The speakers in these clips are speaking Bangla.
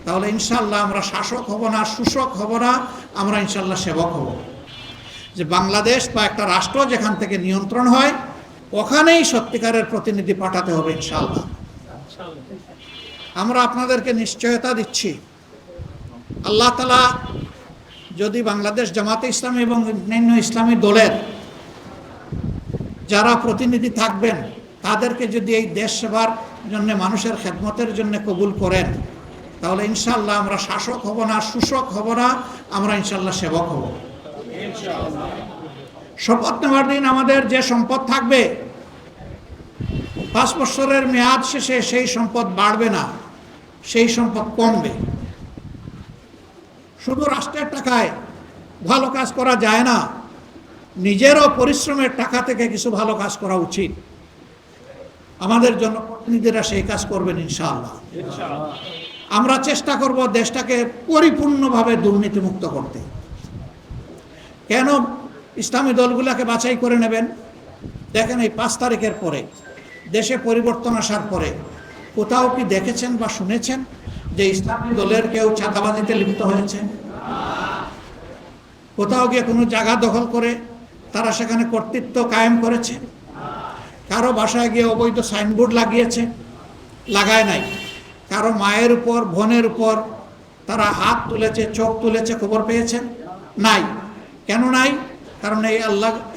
তাহলে ইনশাআল্লাহ আমরা শাসক হব না, শোষক হব না, আমরা ইনশাআল্লাহ সেবক হব। যে বাংলাদেশ বা একটা রাষ্ট্র যেখান থেকে নিয়ন্ত্রণ হয় ওখানেই সত্যিকারের প্রতিনিধি পাঠাতে হবে ইনশাআল্লাহ। আমরা আপনাদেরকে নিশ্চয়তা দিচ্ছি, আল্লাহ তাআলা যদি বাংলাদেশ জামাতে ইসলামী এবং অন্যান্য ইসলামী দলের যারা প্রতিনিধি থাকবেন তাদেরকে যদি এই দেশ সেবার জন্য, মানুষের খেদমতের জন্য কবুল করেন, তাহলে ইনশাআল্লাহ আমরা শাসক হব না, শোষক হব না, আমরা ইনশাআল্লাহ সেবক হব। শপথ নেওয়ার দিন আমাদের যে সম্পদ থাকবে 5 বছরের মেয়াদ শেষে সেই সম্পদ বাড়বে না, সেই সম্পদ কমবে। শুধু রাষ্ট্রের টাকায় ভালো কাজ করা যায় না, নিজেরও পরিশ্রমের টাকা থেকে কিছু ভালো কাজ করা উচিত। আমাদের জনপ্রতিনিধিরা সেই কাজ করবেন ইনশাআল্লাহ। আমরা চেষ্টা করব দেশটাকে পরিপূর্ণভাবে দুর্নীতিমুক্ত করতে। কেন ইসলামী দলগুলোকে বাছাই করে নেবেন? দেখেন এই 5 তারিখের পরে দেশে পরিবর্তন আসার পরে কোথাও কি দেখেছেন বা শুনেছেন যে ইসলামী দলের কেউ চাঁদাবাজিতে লিপ্ত হয়েছে? কোথাও গিয়ে কোনো জায়গা দখল করে তারা সেখানে কর্তৃত্ব কায়েম করেছে? কারো বাসায় গিয়ে অবৈধ সাইনবোর্ড লাগিয়েছে? লাগায় নাই। কারো মায়ের উপর, বোনের উপর তারা হাত তুলেছে, চোখ তুলেছে, খবর পেয়েছেন? নাই। কেন নাই? কারণ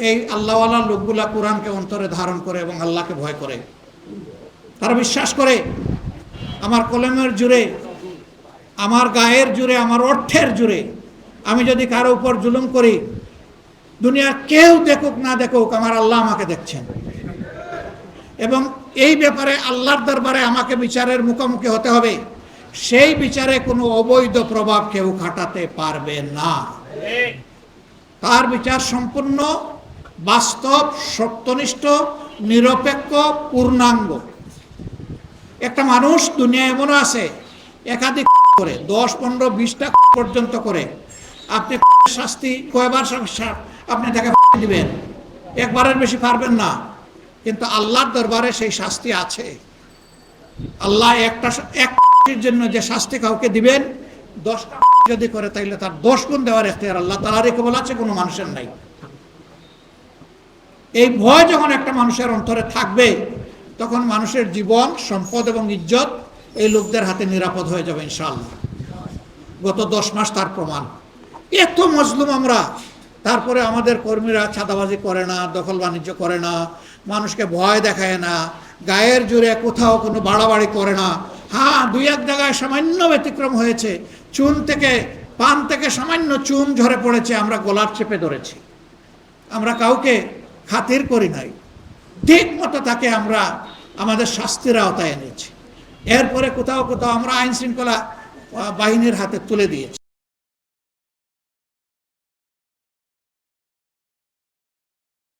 এই আল্লাহওয়ালা লোকগুলা কোরআনকে অন্তরে ধারণ করে এবং আল্লাহকে ভয় করে। তারা বিশ্বাস করে আমার কলমের জুড়ে, আমার গায়ের জুড়ে, আমার অর্থের জুড়ে আমি যদি কারো উপর জুলুম করি, দুনিয়ার কেউ দেখুক না দেখুক, আমার আল্লাহ আমাকে দেখছেন এবং এই ব্যাপারে আল্লাহর দরবারে আমাকে বিচারের মুখোমুখি হতে হবে। সেই বিচারে কোনো অবৈধ প্রভাব কেউ খাটাতে পারবে না। তার বিচার সম্পূর্ণ বাস্তব, সত্যনিষ্ঠ, নিরপেক্ষ, পূর্ণাঙ্গ। একটা মানুষ দুনিয়ায় এমনও আছে একাধিক করে 10, 15, 20টা পর্যন্ত করে, আপনি শাস্তি কয়বার আপনি তাকে দিবেন? একবারের বেশি পারবেন না। কিন্তু আল্লাহর দরবারে সেই শাস্তি আছে। আল্লাহ একটির জন্য যে শাস্তি কাউকে দিবেন, 10টা যদি করে তাইলে তার 10 গুণ দেওয়ার এখতিয়ার আল্লাহ তাআলার কেবল আছে, কোনো মানুষের নাই। এই ভয় যখন একটা মানুষের অন্তরে থাকবে, তখন মানুষের জীবন, সম্পদ এবং ইজ্জত এই লোকদের হাতে নিরাপদ হয়ে যাবে ইনশাআল্লাহ। গত 10 মাস তার প্রমাণ। এত মজলুম আমরা, তারপরে আমাদের কর্মীরা ছাদাবাজি করে না, দখল বাণিজ্য করে না, মানুষকে ভয় দেখায় না, গায়ের জোরে কোথাও কোনো বাড়াবাড়ি করে না। হ্যাঁ, 2-1 জায়গায় সামান্য ব্যতিক্রম হয়েছে। পান থেকে সামান্য চুন ঝরে পড়েছে, আমরা গলার চেপে ধরেছি। আমরা কাউকে খাতির করি নাই, ঠিক মতো তাকে আমরা আমাদের শাস্তির আওতায় এনেছি। এরপরে কোথাও কোথাও আমরা আইন শৃঙ্খলা বাহিনীর হাতে তুলে দিয়েছি।